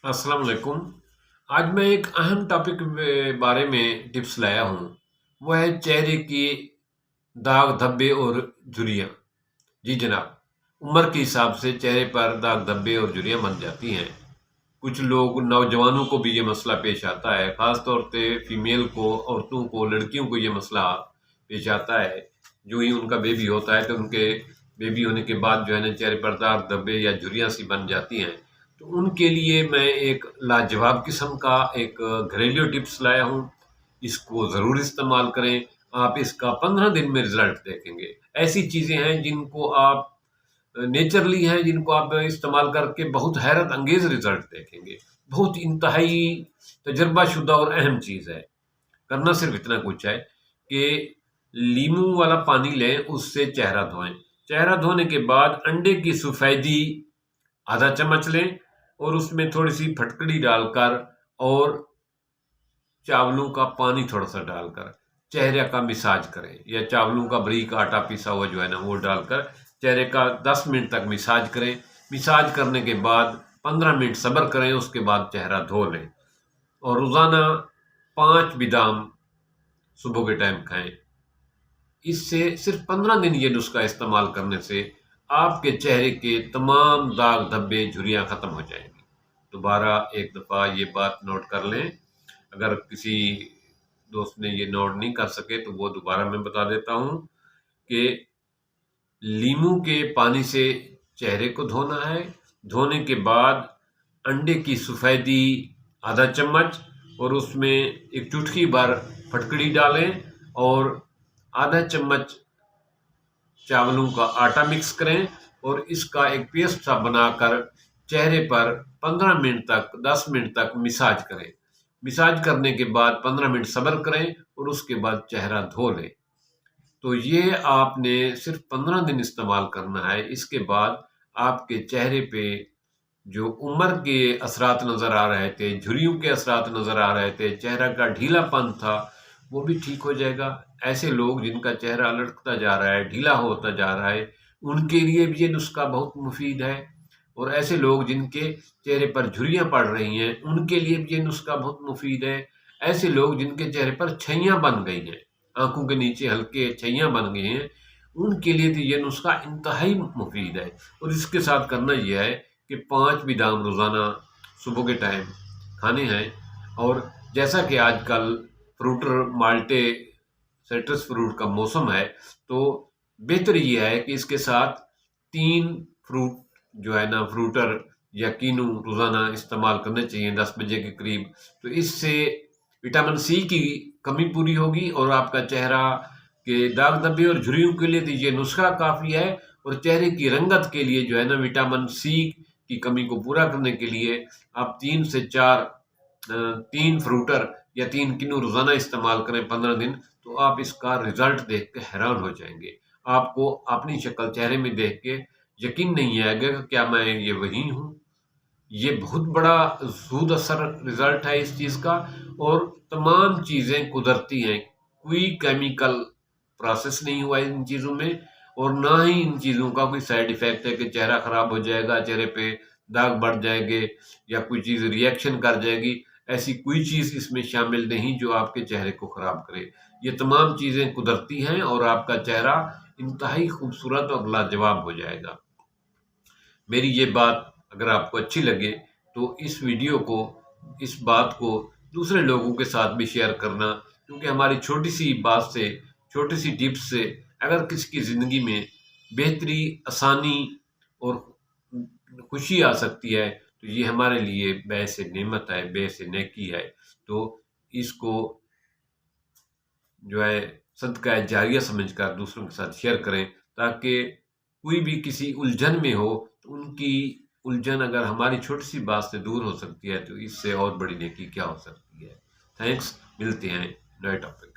अस्सलाम वालेकुम। आज मैं एक अहम टॉपिक के बारे में टिप्स लाया हूँ। वो है चेहरे के दाग धब्बे और झुर्रियाँ। जी जनाब, उम्र के हिसाब से चेहरे पर दाग धब्बे और झुर्रियाँ बन जाती हैं। कुछ लोग नौजवानों को भी ये मसला पेश आता है, ख़ास तौर पे फीमेल को, औरतों को, लड़कियों को ये मसला पेश आता है। जो ही उनका बेबी होता है तो उनके बेबी होने के बाद जो है ना चेहरे पर दाग धब्बे या झुर्रियाँ सी बन जाती हैं। तो उनके लिए मैं एक लाजवाब किस्म का एक घरेलू टिप्स लाया हूँ। इसको ज़रूर इस्तेमाल करें। आप इसका 15 दिन में रिज़ल्ट देखेंगे। ऐसी चीज़ें हैं जिनको आप नेचरली हैं, जिनको आप इस्तेमाल करके बहुत हैरत अंगेज़ रिज़ल्ट देखेंगे। बहुत इंतहाई तजर्बाशुदा और अहम चीज़ है। करना सिर्फ इतना कुछ है कि लीमू वाला पानी लें, उससे चेहरा धोएं। चेहरा धोने के बाद अंडे की सफ़ेदी आधा चम्मच लें और उसमें थोड़ी सी फटकड़ी डालकर और चावलों का पानी थोड़ा सा डालकर चेहरे का मिसाज करें, या चावलों का बारीक आटा पिसा हुआ जो है ना वो डालकर चेहरे का 10 मिनट तक मिसाज करें। मिसाज करने के बाद 15 मिनट सब्र करें, उसके बाद चेहरा धो लें। और रोज़ाना 5 बादाम सुबह के टाइम खाएं। इससे सिर्फ 15 दिन ये नुस्खा इस्तेमाल करने से आपके चेहरे के तमाम दाग धब्बे झुर्रियाँ ख़त्म हो जाएंगी। दोबारा एक दफ़ा ये बात नोट कर लें। अगर किसी दोस्त ने ये नोट नहीं कर सके तो वो दोबारा मैं बता देता हूँ कि लीमू के पानी से चेहरे को धोना है। धोने के बाद अंडे की सफ़ेदी आधा चम्मच और उसमें एक चुटकी भर फटकड़ी डालें और आधा चम्मच चावलों का आटा मिक्स करें और इसका एक पेस्ट सा बनाकर चेहरे पर 15 मिनट तक 10 मिनट तक मिसाज करें। मिसाज करने के बाद 15 मिनट सब्र करें और उसके बाद चेहरा धो लें। तो ये आपने सिर्फ 15 दिन इस्तेमाल करना है। इसके बाद आपके चेहरे पे जो उम्र के असरात नज़र आ रहे थे, झुर्रियों के असरात नज़र आ रहे थे, चेहरा का ढीलापन था, वो भी ठीक हो जाएगा। ऐसे लोग जिनका चेहरा लटकता जा रहा है, ढीला होता जा रहा है, उनके लिए भी ये नुस्खा बहुत मुफीद है। और ऐसे लोग जिनके चेहरे पर झुर्रियाँ पड़ रही हैं, उनके लिए भी ये नुस्खा बहुत मुफीद है। ऐसे लोग जिनके चेहरे पर छइयाँ बन गई हैं, आँखों के नीचे हल्के छइयाँ बन गए हैं, उनके लिए तो ये नुस्खा इंतहाई मुफीद है। और इसके साथ करना ये है कि 5 बादाम रोज़ाना सुबह के टाइम खाने हैं। और जैसा कि आजकल फ्रूटर माल्टे सिट्रस फ्रूट का मौसम है, तो बेहतर ये है कि इसके साथ 3 फ्रूट जो है ना फ्रूटर या कीनू रोज़ाना इस्तेमाल करने चाहिए 10 बजे के करीब। तो इससे विटामिन सी की कमी पूरी होगी और आपका चेहरा के दाग धब्बे और झुर्रियों के लिए तो ये नुस्खा काफ़ी है। और चेहरे की रंगत के लिए जो है ना विटामिन सी की कमी को पूरा करने के लिए आप 3 से 4 3 फ्रूटर या 3 किलो रोज़ाना इस्तेमाल करें 15 दिन, तो आप इसका रिज़ल्ट देख के हैरान हो जाएँगे। आपको अपनी शक्ल चेहरे में देख के यकीन नहीं आएगा कि क्या मैं ये वही हूँ? ये बहुत बड़ा ज़ूद असर रिज़ल्ट है इस चीज़ का। और तमाम चीज़ें कुदरती हैं, कोई केमिकल प्रोसेस नहीं हुआ है इन चीज़ों में। और ना ही इन चीज़ों का कोई साइड इफ़ेक्ट है कि चेहरा ख़राब हो जाएगा, चेहरे पे दाग बढ़ जाएँगे या कोई चीज़ रिएक्शन कर जाएगी। ऐसी कोई चीज़ इसमें शामिल नहीं जो आपके चेहरे को ख़राब करे। ये तमाम चीज़ें कुदरती हैं और आपका चेहरा इंतहाई खूबसूरत और लाजवाब हो जाएगा। मेरी ये बात अगर आपको अच्छी लगे तो इस बात को दूसरे लोगों के साथ भी शेयर करना, क्योंकि हमारी छोटी सी बात से, छोटी सी टिप्स से अगर किसी की ज़िंदगी में बेहतरी, आसानी और खुशी आ सकती है तो ये हमारे लिए बेहद नेमत है, बेहद नेकी है। तो इसको जो है सदका जारिया समझकर दूसरों के साथ शेयर करें, ताकि कोई भी किसी उलझन में हो तो उनकी उलझन अगर हमारी छोटी सी बात से दूर हो सकती है तो इससे और बड़ी नेकी क्या हो सकती है। थैंक्स, मिलते हैं नए टॉपिक।